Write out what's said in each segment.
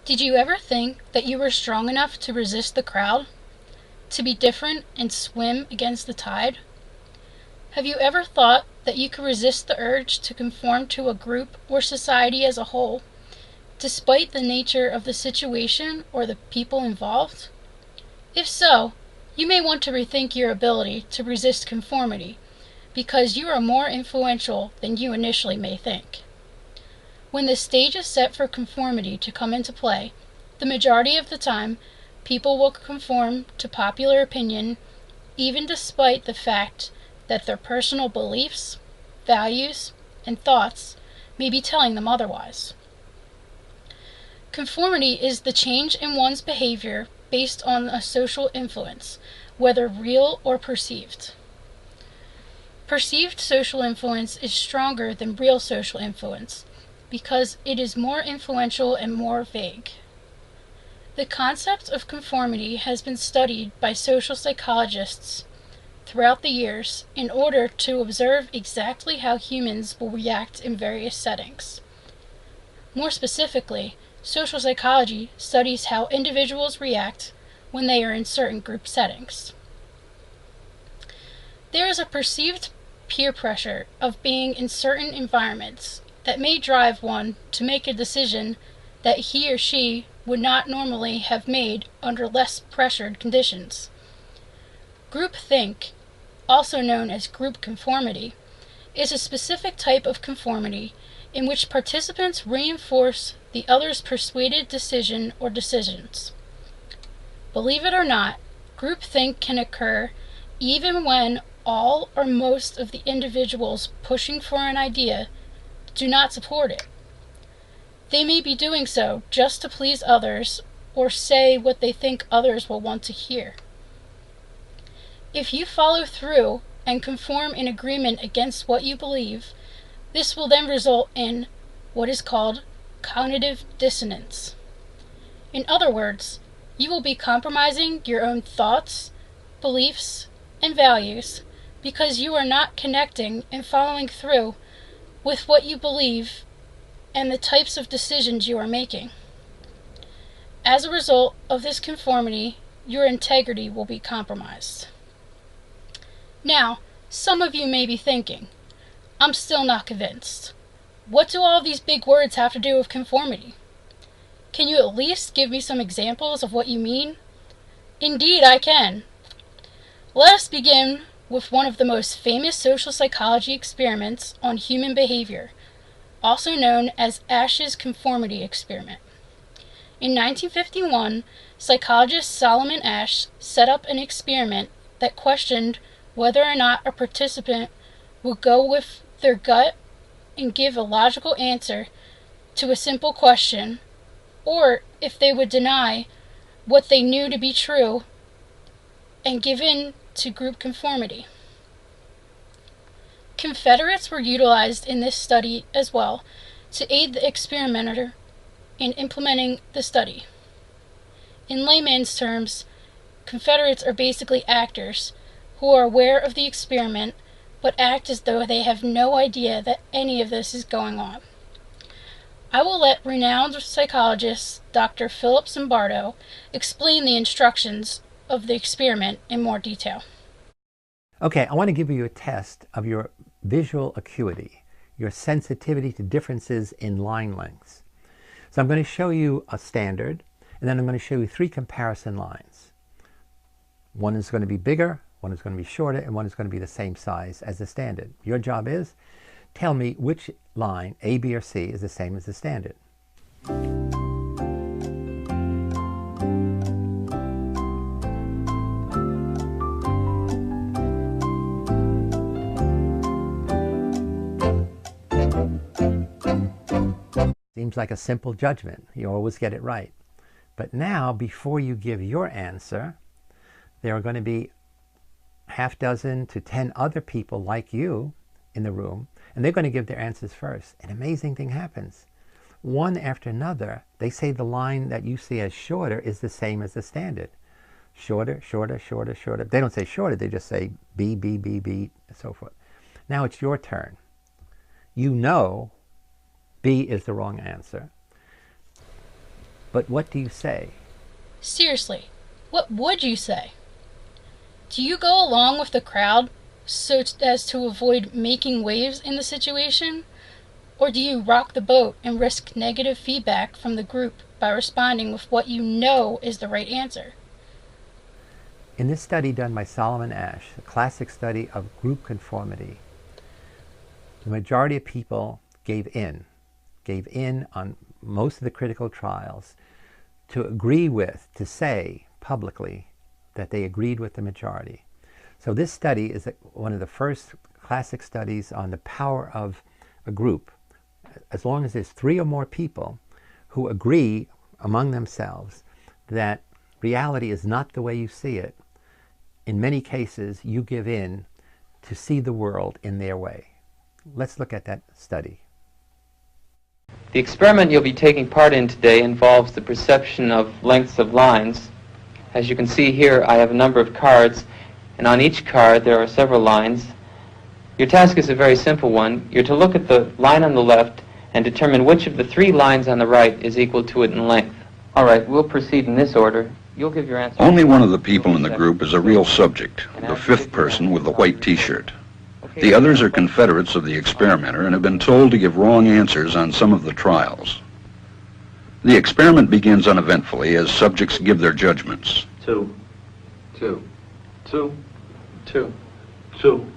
Did you ever think that you were strong enough to resist the crowd? To be different and swim against the tide? Have you ever thought that you could resist the urge to conform to a group or society as a whole, despite the nature of the situation or the people involved? If so, you may want to rethink your ability to resist conformity, because you are more influential than you initially may think. When the stage is set for conformity to come into play, the majority of the time, people will conform to popular opinion, even despite the fact that their personal beliefs, values, and thoughts may be telling them otherwise. Conformity is the change in one's behavior based on a social influence, whether real or perceived. Perceived social influence is stronger than real social influence because it is more influential and more vague. The concept of conformity has been studied by social psychologists throughout the years in order to observe exactly how humans will react in various settings. More specifically, social psychology studies how individuals react when they are in certain group settings. There is a perceived peer pressure of being in certain environments that may drive one to make a decision that he or she would not normally have made under less pressured conditions. Groupthink, also known as group conformity, is a specific type of conformity in which participants reinforce the other's persuaded decision or decisions. Believe it or not, groupthink can occur even when all or most of the individuals pushing for an idea do not support it. They may be doing so just to please others or say what they think others will want to hear. If you follow through and conform in agreement against what you believe, this will then result in what is called cognitive dissonance. In other words, you will be compromising your own thoughts, beliefs, and values because you are not connecting and following through with what you believe and the types of decisions you are making. As a result of this conformity, your integrity will be compromised. Now, some of you may be thinking, I'm still not convinced. What do all these big words have to do with conformity? Can you at least give me some examples of what you mean? Indeed, I can. Let us begin with one of the most famous social psychology experiments on human behavior, also known as Ash's conformity experiment. In 1951, psychologist Solomon Asch set up an experiment that questioned whether or not a participant would go with their gut and give a logical answer to a simple question, or if they would deny what they knew to be true and give in to group conformity. Confederates were utilized in this study as well to aid the experimenter in implementing the study. In layman's terms, Confederates are basically actors who are aware of the experiment but act as though they have no idea that any of this is going on. I will let renowned psychologist Dr. Philip Zimbardo explain the instructions of the experiment in more detail. Okay, I want to give you a test of your visual acuity, your sensitivity to differences in line lengths. So I'm going to show you a standard, and then I'm going to show you 3 comparison lines. One is going to be bigger, one is going to be shorter, and one is going to be the same size as the standard. Your job is, tell me which line, A, B, or C, is the same as the standard. Seems like a simple judgment. You always get it right. But now, before you give your answer, there are going to be half dozen to 10 other people like you in the room, and they're going to give their answers first. An amazing thing happens. One after another, they say the line that you see as shorter is the same as the standard. Shorter, shorter, shorter, shorter. They don't say shorter, they just say B, B, B, B, and so forth. Now it's your turn. You know B is the wrong answer. But what do you say? Seriously, what would you say? Do you go along with the crowd so as to avoid making waves in the situation? Or do you rock the boat and risk negative feedback from the group by responding with what you know is the right answer? In this study done by Solomon Asch, a classic study of group conformity, the majority of people gave in on most of the critical trials to say publicly that they agreed with the majority. So this study is one of the first classic studies on the power of a group. As long as there's 3 or more people who agree among themselves that reality is not the way you see it, in many cases you give in to see the world in their way. Let's look at that study. The experiment you'll be taking part in today involves the perception of lengths of lines. As you can see here, I have a number of cards, and on each card there are several lines. Your task is a very simple one. You're to look at the line on the left and determine which of the 3 lines on the right is equal to it in length. All right, we'll proceed in this order. You'll give your answer. Only one of the people in the group is a real subject, the 5th person with the white t-shirt. The others are confederates of the experimenter and have been told to give wrong answers on some of the trials. The experiment begins uneventfully as subjects give their judgments. 2, 2, 2, 2. 2,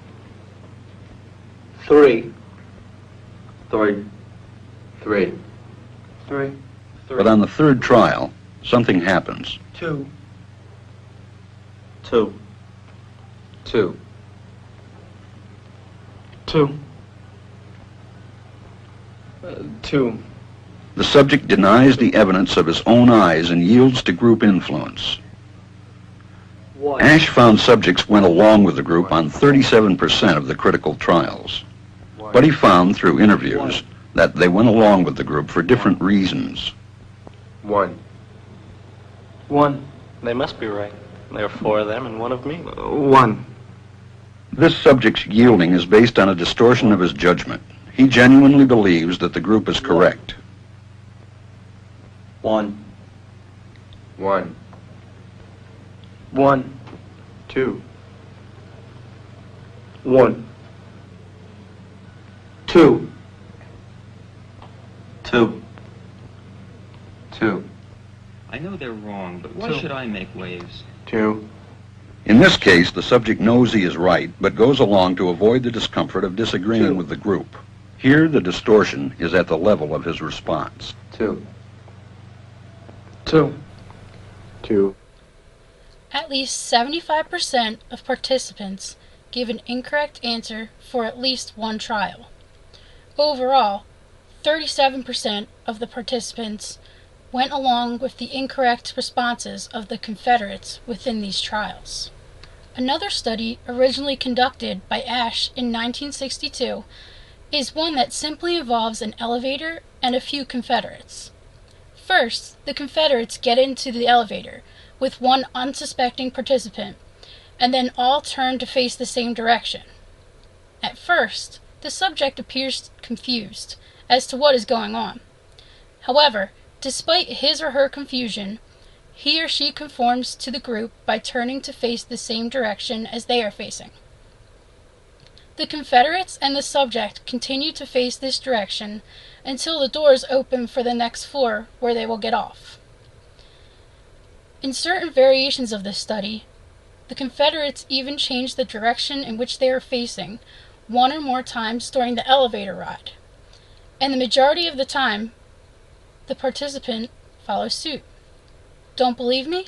3, 3, 3, 3. But on the 3rd trial, something happens. 2, 2, 2. 2, 2. The subject denies the evidence of his own eyes and yields to group influence. 1. Asch found subjects went along with the group on 37% of the critical trials. But he found through interviews that they went along with the group for different reasons. 1. 1. They must be right. There are 4 of them and 1 of me. 1. This subject's yielding is based on a distortion of his judgment. He genuinely believes that the group is correct. 1. 1. 1. 2. 1. 2. 2. 2. I know they're wrong, but why should I make waves? 2. In this case, the subject knows he is right, but goes along to avoid the discomfort of disagreeing with the group. Here, the distortion is at the level of his response. 2. 2. 2. At least 75% of participants gave an incorrect answer for at least 1 trial. Overall, 37% of the participants went along with the incorrect responses of the confederates within these trials. Another study, originally conducted by Asch in 1962, is one that simply involves an elevator and a few confederates. First, the confederates get into the elevator with 1 unsuspecting participant, and then all turn to face the same direction. At first, the subject appears confused as to what is going on. However, despite his or her confusion, he or she conforms to the group by turning to face the same direction as they are facing. The confederates and the subject continue to face this direction until the doors open for the next floor where they will get off. In certain variations of this study, the confederates even change the direction in which they are facing 1 or more times during the elevator ride, and the majority of the time, the participant follows suit. Don't believe me?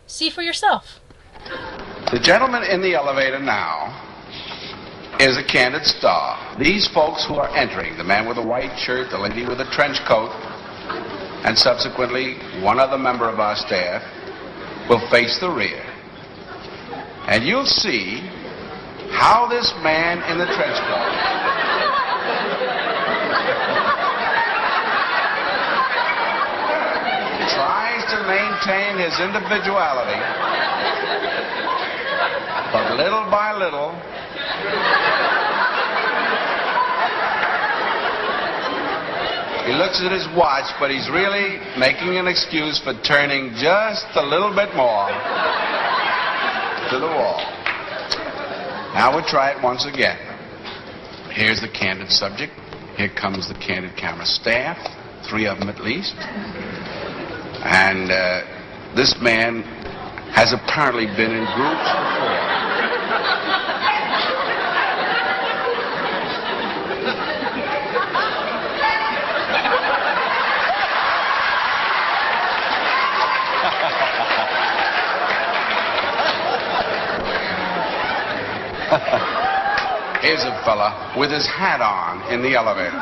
See for yourself. The gentleman in the elevator now is a candid star. These folks who are entering, the man with the white shirt, the lady with the trench coat, and subsequently 1 other member of our staff, will face the rear. And you'll see how this man in the trench coat tries to maintain his individuality, but little by little, He looks at his watch, but he's really making an excuse for turning just a little bit more to the wall. Now we'll try it once again. Here's the candid subject. Here comes the candid camera staff, 3 of them at least. And this man has apparently been in groups before. Here's a fella with his hat on in the elevator.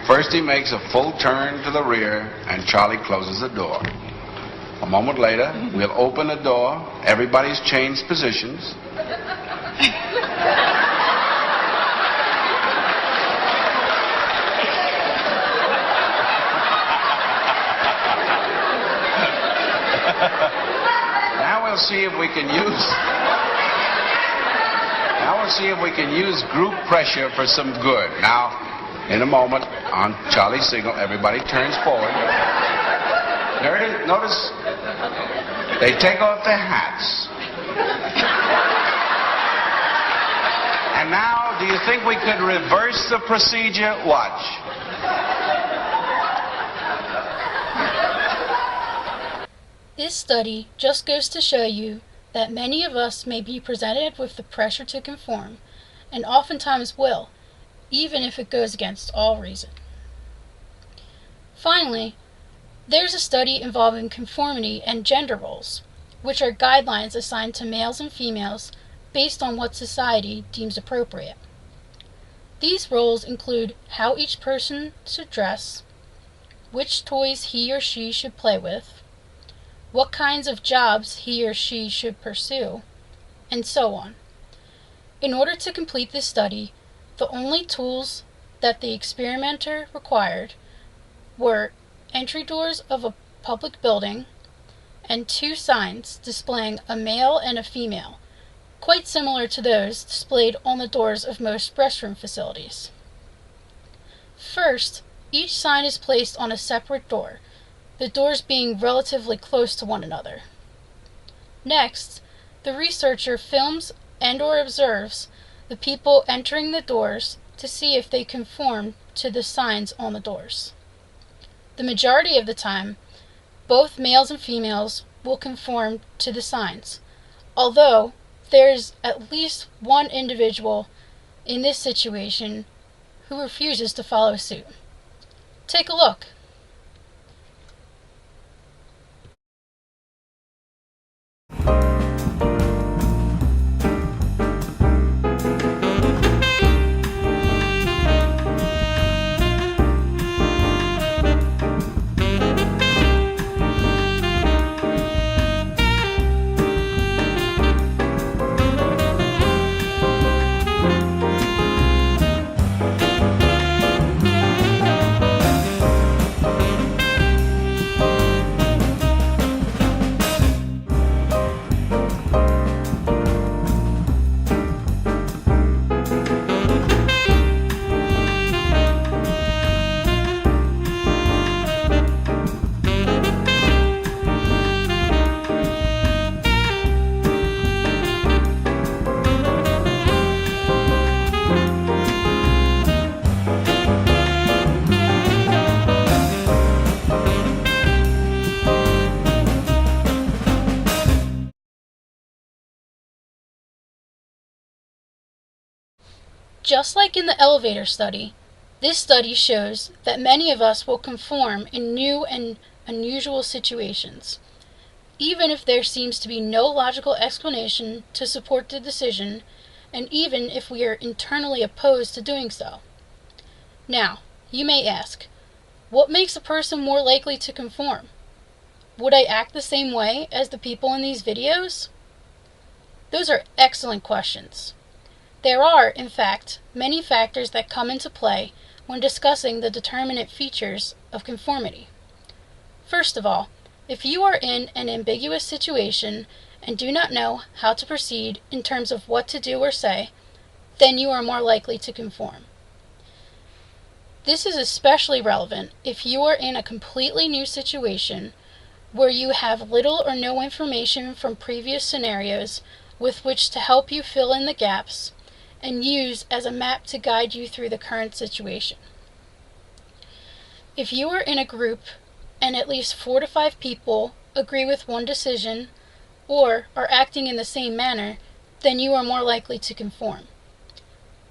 First he makes a full turn to the rear and Charlie closes the door. A moment later, we'll open the door. Everybody's changed positions. Now we'll see if we can use group pressure for some good. Now, in a moment, on Charlie's signal, everybody turns forward. There it is. Notice they take off their hats. And now, do you think we could reverse the procedure? Watch. This study just goes to show you that many of us may be presented with the pressure to conform, and oftentimes will, even if it goes against all reason. Finally, there's a study involving conformity and gender roles, which are guidelines assigned to males and females based on what society deems appropriate. These roles include how each person should dress, which toys he or she should play with, what kinds of jobs he or she should pursue, and so on. In order to complete this study, the only tools that the experimenter required were entry doors of a public building and 2 signs displaying a male and a female, quite similar to those displayed on the doors of most restroom facilities. First, each sign is placed on a separate door, the doors being relatively close to one another. Next, the researcher films and/or observes the people entering the doors to see if they conform to the signs on the doors. The majority of the time, both males and females will conform to the signs, although there's at least one individual in this situation who refuses to follow suit. Take a look. Just like in the elevator study, this study shows that many of us will conform in new and unusual situations, even if there seems to be no logical explanation to support the decision, and even if we are internally opposed to doing so. Now, you may ask, what makes a person more likely to conform? Would I act the same way as the people in these videos? Those are excellent questions. There are, in fact, many factors that come into play when discussing the determinate features of conformity. First of all, if you are in an ambiguous situation and do not know how to proceed in terms of what to do or say, then you are more likely to conform. This is especially relevant if you are in a completely new situation where you have little or no information from previous scenarios with which to help you fill in the gaps and use as a map to guide you through the current situation. If you are in a group and at least 4 to 5 people agree with one decision or are acting in the same manner, then you are more likely to conform.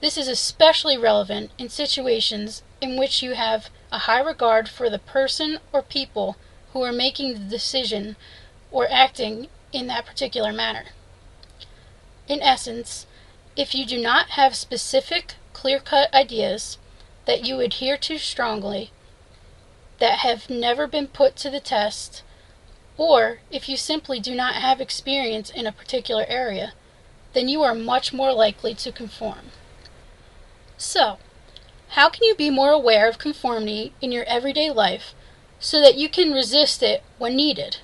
This is especially relevant in situations in which you have a high regard for the person or people who are making the decision or acting in that particular manner. In essence, if you do not have specific, clear-cut ideas that you adhere to strongly, that have never been put to the test, or if you simply do not have experience in a particular area, then you are much more likely to conform. So, how can you be more aware of conformity in your everyday life so that you can resist it when needed?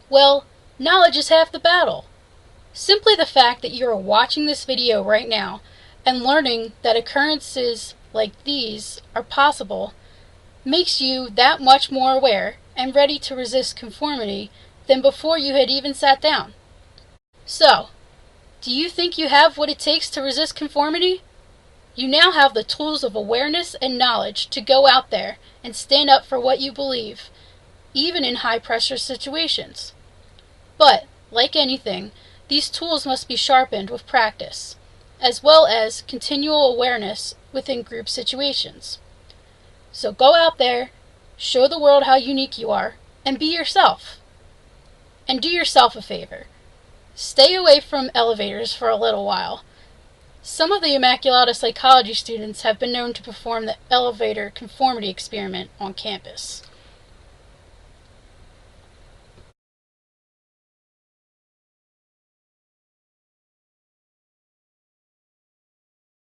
Well, knowledge is half the battle. Simply the fact that you are watching this video right now and learning that occurrences like these are possible makes you that much more aware and ready to resist conformity than before you had even sat down. So, do you think you have what it takes to resist conformity? You now have the tools of awareness and knowledge to go out there and stand up for what you believe, even in high-pressure situations. But, like anything, these tools must be sharpened with practice, as well as continual awareness within group situations. So go out there, show the world how unique you are, and be yourself. And do yourself a favor. Stay away from elevators for a little while. Some of the Immaculata psychology students have been known to perform the elevator conformity experiment on campus.